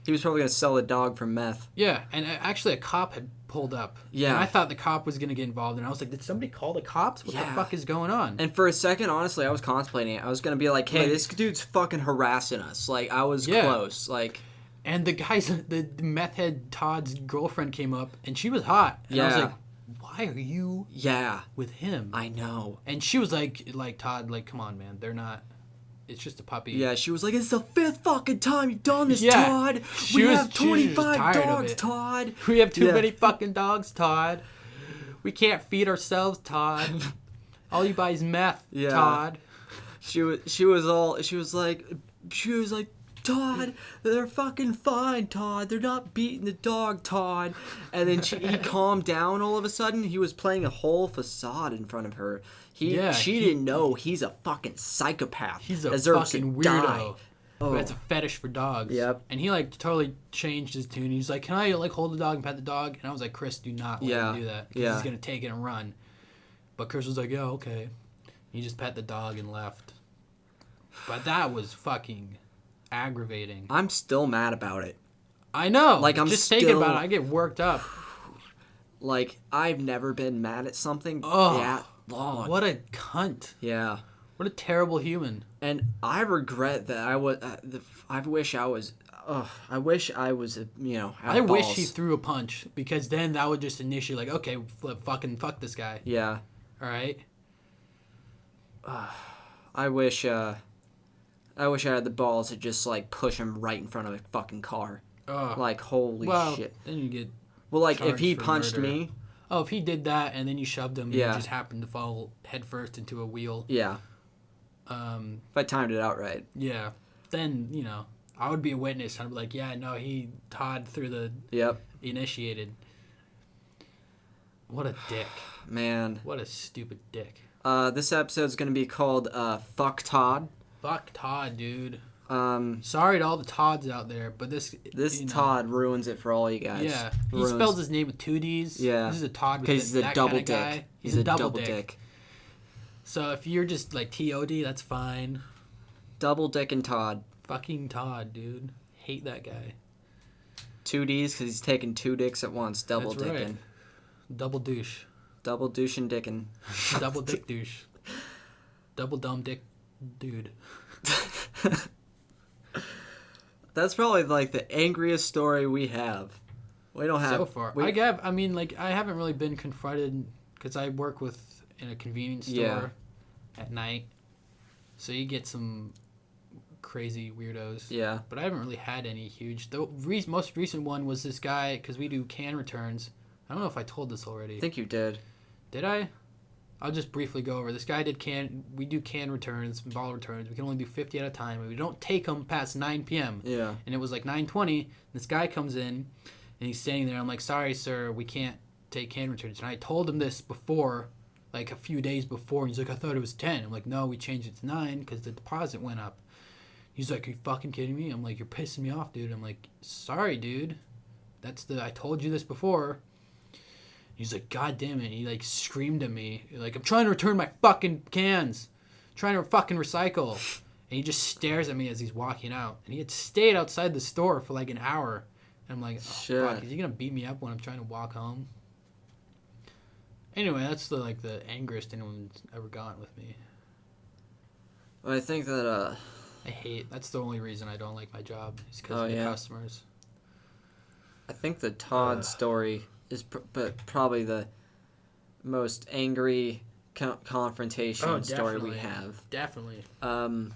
He was probably going to sell a dog for meth. Yeah. And actually a cop had pulled up. Yeah. And I thought the cop was going to get involved. And I was like, did somebody call the cops? What the fuck is going on? And for a second, honestly, I was contemplating it. I was going to be like, hey, this dude's fucking harassing us. Like, I was close. Like... And the meth head Todd's girlfriend came up, and she was hot. And I was like, why are you with him? I know. And she was like, Todd, like, come on, man. They're not... It's just a puppy. Yeah, she was like, it's the 5th fucking time you've done this, Todd. We have 25 dogs, Todd. We have too many fucking dogs, Todd. We can't feed ourselves, Todd. All you buy is meth, Todd. She was like, Todd, they're fucking fine, Todd. They're not beating the dog, Todd. And then he calmed down all of a sudden. He was playing a whole facade in front of her. She didn't know he's a fucking psychopath. He's a fucking weirdo who has a fetish for dogs. Yep. And he like totally changed his tune. He's like, can I like hold the dog and pet the dog? And I was like, Chris, do not let him do that. Because he's going to take it and run. But Chris was like, yeah, okay. He just pet the dog and left. But that was fucking aggravating. I'm still mad about it. I know. Like, I'm just still... thinking about it, I get worked up. Like, I've never been mad at something that long. What a cunt. Yeah. What a terrible human. And I regret that I was... I wish I was... I wish I was, I wish he threw a punch, because then that would just initiate, like, okay, fuck this guy. Yeah. All right? I wish I had the balls to just, like, push him right in front of a fucking car. Like, holy shit. Then you get... Well, like, if he punched me... Oh, if he did that and then you shoved him and he just happened to fall headfirst into a wheel. Yeah. If I timed it out right. Yeah. Then, I would be a witness. I'd be like, yeah, no, Todd threw the... Yep. Initiated. What a dick. Man. What a stupid dick. This episode's going to be called Fuck Todd. Fuck Todd, dude. Sorry to all the Todds out there, but this Todd ruins it for all you guys. Yeah, he spells his name with 2 D's. Yeah, this is a Todd because he's a double dick. Guy. He's a double dick. So if you're just like TOD, that's fine. Double dick and Todd. Fucking Todd, dude. Hate that guy. 2 D's because he's taking 2 dicks at once. Double that's dicking. Right. Double douche. Double douche and dicking. Double dick douche. Double dumb dick dude. That's probably like the angriest story we have. We don't have so far. I haven't really been confronted because I work in a convenience store at night, so you get some crazy weirdos. Yeah. But I haven't really had any huge. The most recent one was this guy, because we do can returns. I don't know if I told this already. I think you did. Did I? I'll just briefly go over. This guy we do can returns, bottle returns. We can only do 50 at a time, and we don't take them past 9 p.m. Yeah. And it was like 9:20. This guy comes in, and he's standing there. I'm like, sorry, sir, we can't take can returns. And I told him this before, like a few days before. And he's like, I thought it was 10. I'm like, no, we changed it to 9 because the deposit went up. He's like, are you fucking kidding me? I'm like, you're pissing me off, dude. I'm like, sorry, dude. I told you this before. He's like, God damn it. He like screamed at me. Like, I'm trying to return my fucking cans. I'm trying to fucking recycle. And he just stares at me as he's walking out. And he had stayed outside the store for like an hour. And I'm like, oh, fuck, is he going to beat me up when I'm trying to walk home? Anyway, that's the angriest anyone's ever gotten with me. Well, I think that, that's the only reason I don't like my job. Is because of the customers. I think the Todd story is probably the most angry confrontation story we have. Definitely. I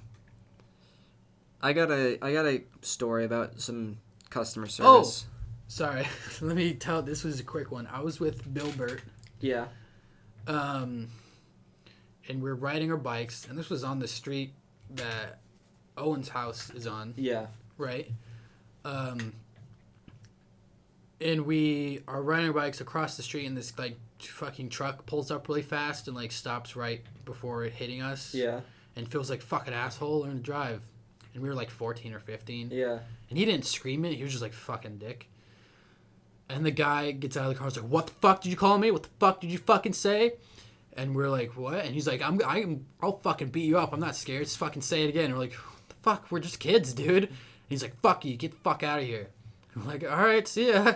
got a story about some customer service. Oh, sorry. Let me tell. This was a quick one. I was with Bill Burt. Yeah. And we're riding our bikes, and this was on the street that Owen's house is on. Yeah. Right. And we are riding our bikes across the street, and this like fucking truck pulls up really fast and like stops right before hitting us. Yeah. And feels like fucking asshole, learn to drive. And we were like 14 or 15. Yeah. And he didn't scream it. He was just like, fucking dick. And the guy gets out of the car and is like, what the fuck did you call me? What the fuck did you fucking say? And we're like, what? And he's like, I'll fucking beat you up. I'm not scared. Just fucking say it again. And we're like, what the fuck? We're just kids, dude. And he's like, fuck you. Get the fuck out of here. I'm like, all right, see ya.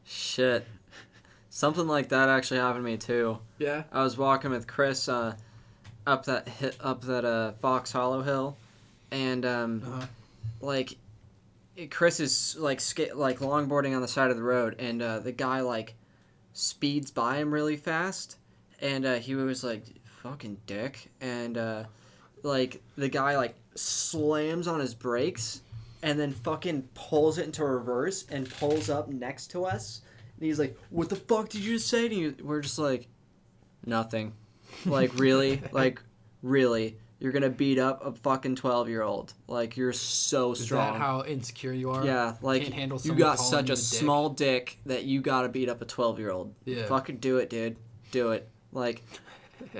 Shit. Something like that actually happened to me too. Yeah. I was walking with Chris up that Fox Hollow hill, and like Chris is like longboarding on the side of the road, and the guy like speeds by him really fast, and he was like, "Fucking dick," and like the guy like slams on his brakes, and then fucking pulls it into reverse and pulls up next to us, and he's like, "What the fuck did you just say?" And we're just like, "Nothing." Like really, really. You're gonna beat up a fucking 12-year-old. Like, you're so strong. Is that how insecure you are? Yeah, like, Can't handle you got calling such you a dick? small dick that you gotta beat up a 12-year-old. Yeah. Fucking do it, dude. Do it. Like,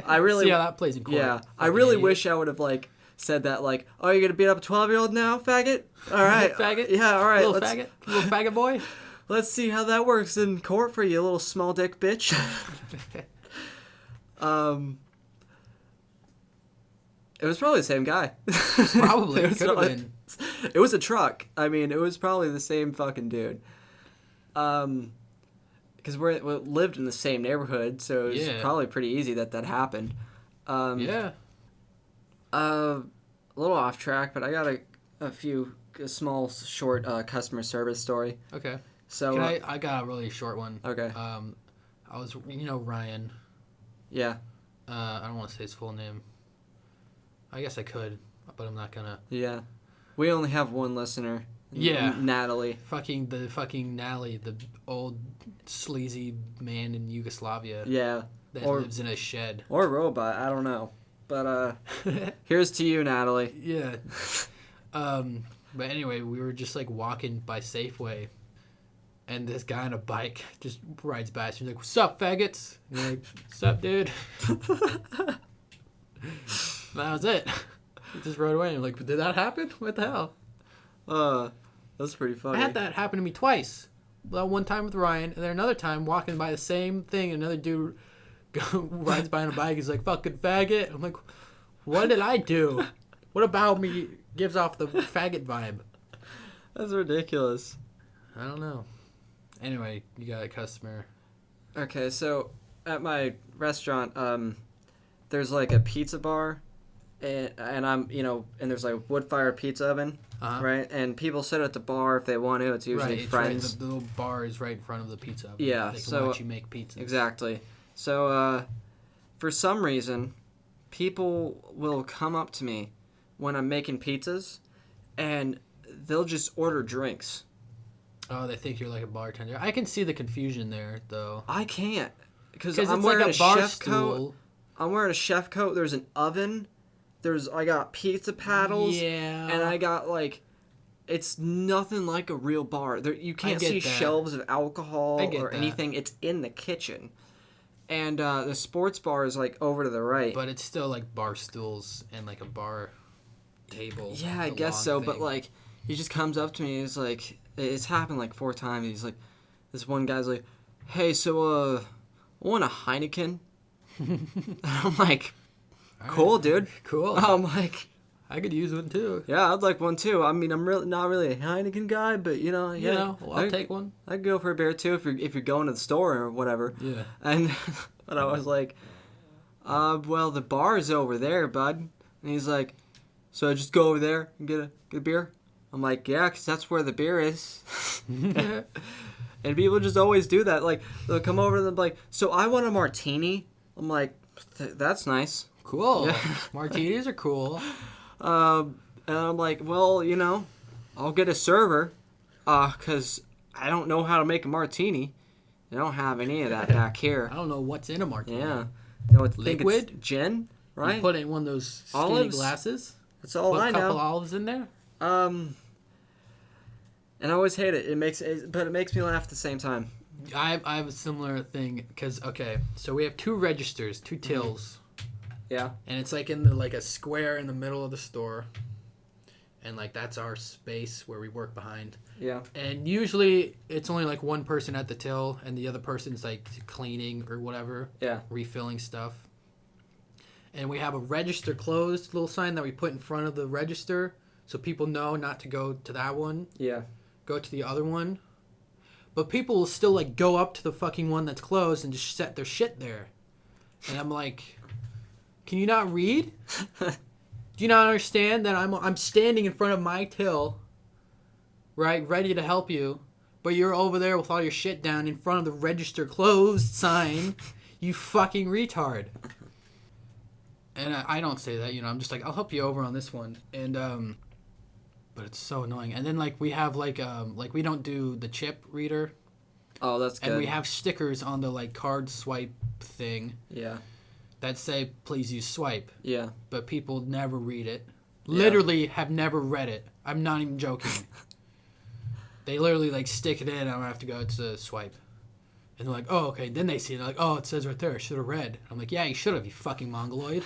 I really... See how that plays in court. Yeah. I really wish I would have, like, said that, like, "Oh, you're gonna beat up a 12-year-old now, faggot? All right. Faggot? Yeah, all right. Little faggot boy? Let's see how that works in court for you, little small dick bitch." It was probably the same guy. Probably. It could have been. It was a truck. I mean, it was probably the same fucking dude. Because we lived in the same neighborhood, so it was probably pretty easy that happened. Yeah. A little off track, but I got a small, short customer service story. Okay. So I got a really short one. Okay. I was, Ryan. Yeah. I don't want to say his full name. I guess I could, but I'm not gonna. Yeah. We only have one listener. Yeah. Natalie. Fucking Natalie, the old sleazy man in Yugoslavia. Yeah. That lives in a shed. Or a robot, I don't know. But here's to you, Natalie. Yeah. But anyway, we were just like walking by Safeway, and this guy on a bike just rides by us. He's like, "What's up, faggots?" And we're like, "What's up, dude?" That was it. He just rode away. I'm like, "Did that happen? What the hell?" That's pretty funny. I had that happen to me twice. Well, one time with Ryan, and then another time walking by the same thing. Another dude rides by on a bike. He's like, "Fucking faggot." I'm like, "What did I do? What about me gives off the faggot vibe?" That's ridiculous. I don't know. Anyway, you got a customer. Okay, so at my restaurant, there's like a pizza bar, and I'm, and there's like a wood-fired pizza oven, right? And people sit at the bar if they want to. It's usually friends. Right, the little bar is right in front of the pizza oven. Yeah, they can watch you make pizza. Exactly. So, for some reason, people will come up to me when I'm making pizzas, and they'll just order drinks. Oh, they think you're like a bartender. I can see the confusion there, though. I can't, because I'm wearing like a bar chef stool. coat. I'm wearing a chef coat. There's an oven. I got pizza paddles. Yeah. And I got like, it's nothing like a real bar. You can't see shelves of alcohol or anything. It's in the kitchen. And the sports bar is like over to the right. But it's still like bar stools and like a bar table. Yeah, I guess so. Thing. But like, he just comes up to me. He's like, it's happened like 4 times. He's like, this one guy's like, "Hey, so I want a Heineken." And I'm like, "Cool, dude. Cool." I'm like, I could use one too. Yeah, I'd like one too. I mean, I'm really not really a Heineken guy, but I'll take one. I'd go for a beer too if you're going to the store or whatever. Yeah. And but I was like, well, the bar is over there, bud. And he's like, "So I just go over there and get a beer?" I'm like, "Yeah, 'cause that's where the beer is." And people just always do that. Like, they'll come over and they'll be like, "So I want a martini." I'm like, "That's nice." Cool. Yeah. Martinis are cool. And I'm like, "Well, I'll get a server, 'cause I don't know how to make a martini. I don't have any of that back here." I don't know what's in a martini. Yeah. Liquid? It's gin, right? You put it in one of those skinny olives? glasses. That's all I know. Put a couple olives in there. And I always hate it. But it makes me laugh at the same time. I have a similar thing because so we have 2 registers, 2 tills. Yeah. And it's like in a square in the middle of the store, and like that's our space where we work behind. Yeah. And usually it's only like one person at the till, and the other person's like cleaning or whatever. Yeah. Refilling stuff. And we have a register closed little sign that we put in front of the register, so people know not to go to that one. Yeah. Go to the other one. but people will still like go up to the fucking one that's closed and just set their shit there. And I'm like, can you not read? Do you not understand that I'm standing in front of my till, right, ready to help you, but you're over there with all your shit down in front of the register closed sign, you fucking retard. And I don't say that, I'm just like, I'll help you over on this one. And, but it's so annoying. And then, like, we have, like we don't do the chip reader. Oh, that's good. And we have stickers on the, like, card swipe thing. Yeah. That say, please use swipe. Yeah. But people never read it. Literally have never read it. I'm not even joking. They literally, like, stick it in and I have to go to swipe. And they're like, oh, okay. Then they see it. They're like, oh, it says right there. I should have read. I'm like, yeah, you should have, you fucking mongoloid.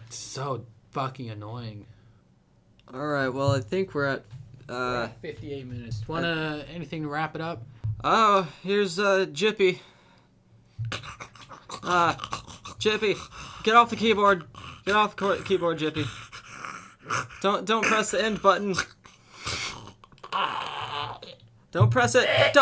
It's so fucking annoying. All right. Well, I think we're at 58 minutes. Anything to wrap it up? Oh, here's Jippy. Jippy, get off the keyboard. Get off the keyboard, Jippy. Don't press the end button. Don't press it.